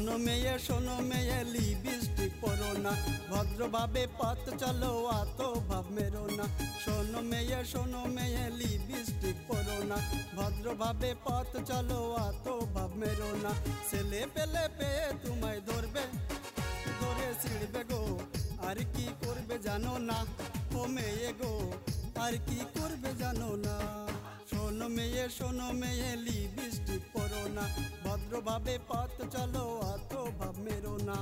শোনো মেয়ে লিপস্টিক পরো না, ভদ্রভাবে পথ চলো আতো ভাব মেরো না। শোনো মেয়ে লিপস্টিক পরো না, ভদ্রভাবে পথ চলো আতো ভাব মেরো না। ছেলে পেলে পেয়ে তোমায় ধরবে, ধরে ছিড়বে গো, আর কি করবে জানো না। ও মেয়ে গো, আর কি করবে জানো না। শোনো মেয়ে লিপস্টিক পরো না, ভদ্রভাবে পথ চলো আতো ভাব মেরো না।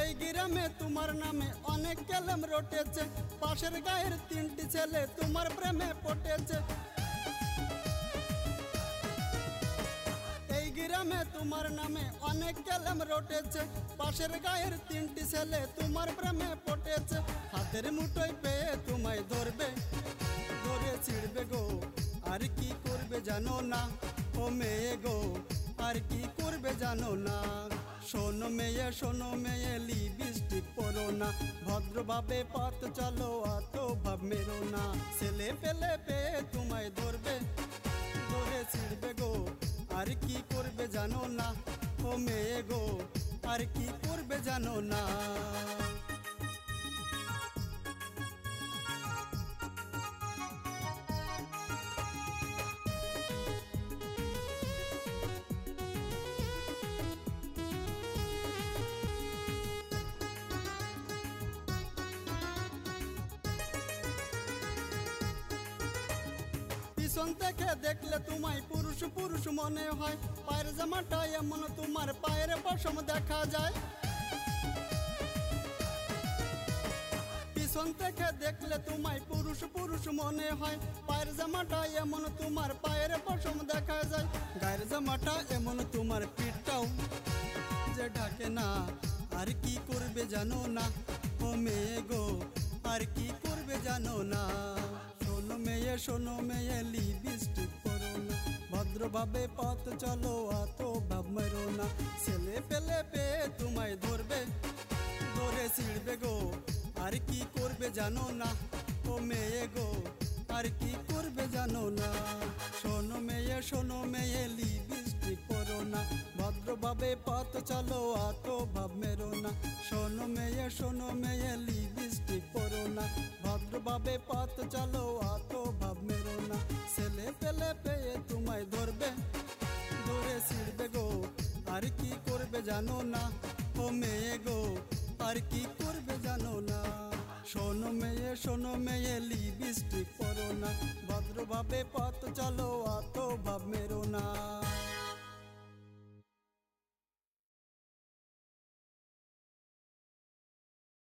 এই গ্রামে তোমার নামে অনেক কেলেম রটেছে, পাশের গায়ের তিনটি ছেলে তোমার প্রেমে পটেছে। এই গ্রামে তোমার নামে অনেক কেলেম রটেছে, পাশের গায়ের তিনটি ছেলে তোমার প্রেমে পটেছে। হাতের মুঠোয় পেয়ে তোমায় ধরবে, ধরে ছিড়বে গো, আর কি করবে জানো না। ও মেয়ে গো, আর কি করবে জানো না। শোনো মেয়ে লিপস্টিক পরো না, ভদ্রভাবে পথ চলো আতো ভাব মেরো না। ছেলে পেলে পেয়ে তোমায় ধরবে, ধরে ছিড়বে গো, আর কি করবে জানো না। ও মেয়ে গো, আর কি করবে জানো না। পিছন থেকে দেখলে তোমায় পুরুষ পুরুষ মনে হয়, পায়ের জামাটা এমন তোমার পায়ের পশম দেখা যায়। পিছন থেকে দেখলে তোমায় পুরুষ পুরুষ মনে হয়, পায়ের জামাটা এমন তোমার পায়ের পশম দেখা যায়। গায়ের জামাটা এমন তোমার পিঠটাও যে ঢাকে না, আর কি করবে জানো না। ও মেয়ে গো, আর কি করবে জানো না। শোনো মেয়ে লিপস্টিক পরো না, ভদ্রভাবে পথ চলো আতো ভাব মেরো না। ছেলে পেলে পেয়ে তোমায় ধরবে, ধরে ছিড়বে গো, আর কি করবে জানো না। ও মেয়ে গো, আর কি করবে জানো না। শোনো মেয়ে লিপস্টিক পরো না, ভদ্রভাবে পথ চলো আতো ভাব মেরো না। শোনো মেয়ে লিপস্টিক পরো না, ভদ্রভাবে পথ চলো আতো ভাব মেরো না। ছেলে পেলে পেয়ে তোমায় ধরবে, ধরে ছিড়বে গো, আর কি করবে জানো না। ও মেয়ে গো, আর কি করবে জানো না। শোনো মেয়ে লিপস্টিক পরো না, ভদ্রভাবে পথ চলো আতো ভাব মেরো না।